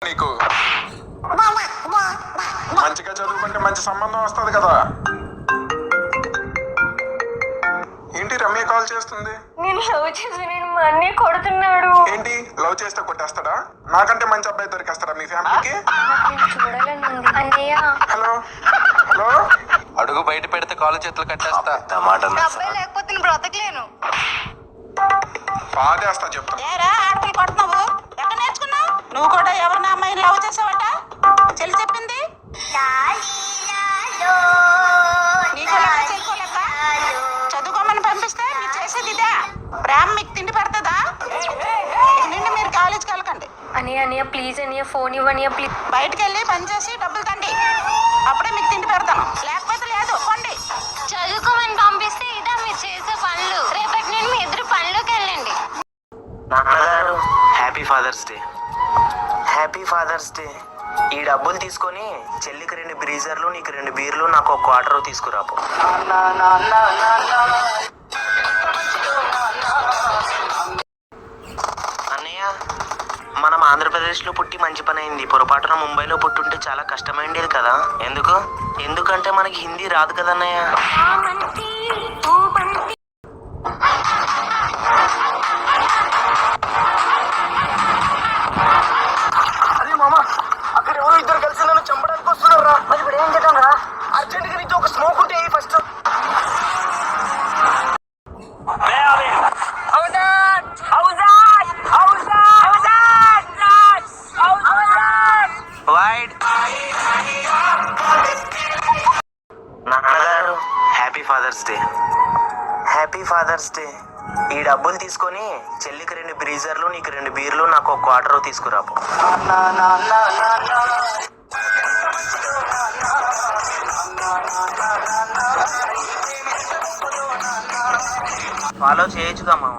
నీకు మంచిగా చదువుకుంటే మంచి సంబంధం వస్తుంది కదా. ఏంటి రమ్య కాల్ చేస్తుంది? నేను లవ్ చేసి నేను మా అన్నయ్య కొడుతున్నాడు. ఏంటి లవ్ చేస్తే కొట్టేస్తాడా? నాకంటే మంచి అబ్బాయి దొరికేస్తాడా మీ ఫ్యామిలీకి? చూడాలని అన్నయ్య. హలో హలో, అడుగు బయట పెడితే కాలు చేతులు కట్టేస్తా. అబ్బాయి లేకపోతే నేను బ్రతకలేను. బాధేస్తా చెప్తా. ఏరా ఆడపిల్ల కొడుతున్నావు? ఎక్కడ నేర్చుకున్నావు? నువ్వు కూడా ఎవరిని అమ్మాయిని లవ్ చేసావట చెల్లి చెప్పింది. నీకు చెల్లుకోలేక చదువుకోమని పంపిస్తే మీరు చేసేది ఇదే. ప్రేమ మీకు తిండి పెడతదా? నిండి మీరు కాలేజీకి వెళ్ళకండి. అన్నయ్య ప్లీజ్ అన్నయ్య ఫోన్ ఇవ్వన్నయ్య ప్లీజ్. బయటకు వెళ్ళి పని చేసి డబ్బులు తండి, అప్పుడే మీకు తిండి పెడతాను. లేకపోతే లేదు పండి. చదువుకోమని పంపిస్తే ఇదా మీరు చేసే పనులు. రేపటి నుండి మీ ఇద్దరు పనులోకి వెళ్ళండి. నాన్నగారు happy father's day. Happy father's day. ఈ డబ్బులు తీసుకొని చెల్లికి 2 బ్రీజర్లు, నీకు 2 బీర్లు, నాకు 1 క్వార్టర్ తీసుకురాపు. అన్నయ్య, మనం ఆంధ్రప్రదేశ్లో పుట్టి మంచి పని అయింది. పొరపాటున ముంబైలో పుట్టుంటే చాలా కష్టమైండేది కదా. ఎందుకంటే మనకి హిందీ రాదు కదన్నయ్య. అక్కడ ఎవరో ఇద్దరు కలిసి నన్ను చంపడానికి వస్తున్నారా? మరి ఇప్పుడు ఏం చేద్దాం రా? అర్జెంట్ గా నీతో ఒక స్మోక్ ఉంటే ఫస్ట్. నాన్నగారు happy father's day. Happy father's day. ఈ డబ్బులు తీసుకొని చెల్లికి 2 బ్రీజర్లు, నీకు 2 బీర్లు, నాకు 1 క్వార్టర్ తీసుకురాపు. ఫాలో చేయొచ్చుగా మామ.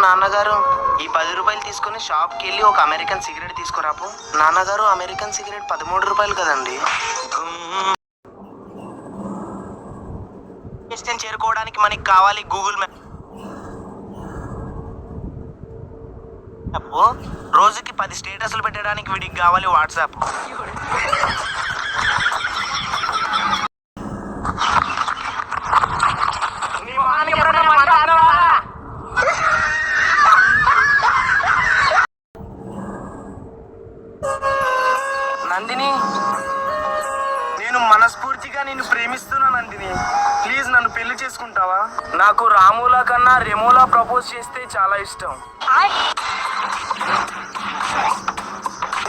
నాన్నగారు ఈ 10 రూపాయలు తీసుకుని షాప్కి వెళ్ళి ఒక అమెరికన్ సిగరెట్ తీసుకురాపు. నాన్నగారు అమెరికన్ సిగరెట్ 13 రూపాయలు కదండి. చేరుకోవడానికి మనకి కావాలి గూగుల్ మ్యాప్. రోజుకి 10 స్టేటస్లు పెట్టడానికి వీడికి కావాలి వాట్సాప్. నందిని, నేను మనస్ఫూర్తిగా నిన్ను ప్రేమిస్తున్నా నందిని. ప్లీజ్ నన్ను పెళ్లి చేసుకుంటావా? నాకు రాములా కన్నా రెమోలా ప్రపోజ్ చేస్తే చాలా ఇష్టం.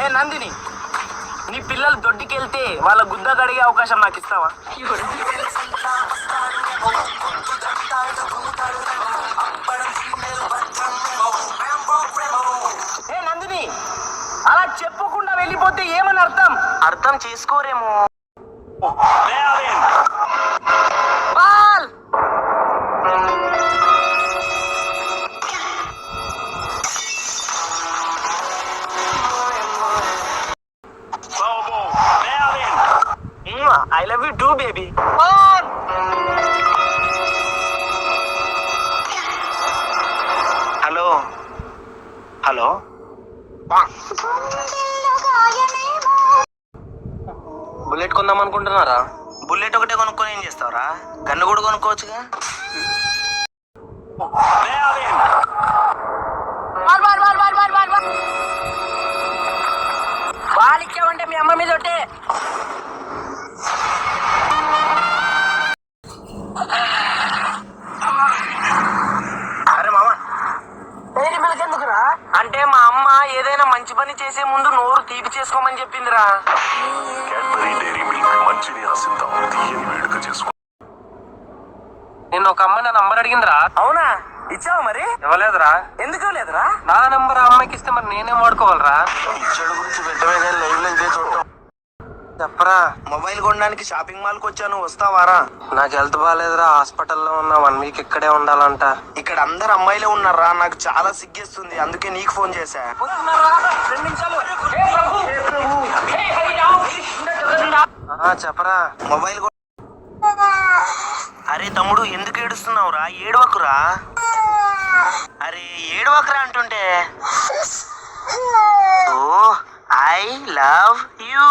ఏ నందిని, నీ పిల్లలు దొడ్డికెళ్తే వాళ్ళ గుద్ద కడిగే అవకాశం నాకు ఇస్తావా? ఏ నందిని, అలా చెప్పకుండా వెళ్ళిపోతే ఏమని అర్థం చేసుకోరేమో. I love you too, baby. Hello hello, bullet కొందాం అనుకుంటున్నారా? బుల్లెట్ ఒకటే కొనుక్కొని ఏం చేస్తావరా? గన్ను కూడా కొనుక్కోవచ్చుగా. వాళ్ళిచ్చావంటే మీ అమ్మ మీద ఒకటే. అరే మామ, ఎందుకురా? అంటే మా అమ్మ ఏదైనా మంచి పని చేసే ముందు నోరు తీపి చేసుకోమని చెప్పిందిరా. నిన్న ఒక అమ్మ నా నంబర్ అడిగిందిరా. అవునా, ఇచ్చావా? మరి ఇవ్వలేదురా. ఎందుకు ఇవ్వలేదురా? నా నంబర్ అమ్మాయికి ఇస్తే మరి నేనేం వాడుకోవాలరా? ఇచ్చాడు గురించి వెంటనే లైవ్ లో ఇదే చూడటం. చెప్పరా, మొబైల్ కొనడానికి షాపింగ్ మాల్ కి వచ్చాను, వస్తావారా? నాకు హెల్త్ బాగాలేదురా, హాస్పిటల్లో ఉన్నా. 1 వీక్ ఇక్కడే ఉండాలంట. ఇక్కడ అందరు అమ్మాయిలే ఉన్నారా, నాకు చాలా సిగ్గేస్తుంది, అందుకే నీకు ఫోన్ చేశా. చెప్పరా, మొబైల్. అరే తమ్ముడు, ఎందుకు ఏడుస్తున్నావురా? ఏడవకురా. అరే ఏడవకురా అంటుంటే. Love you.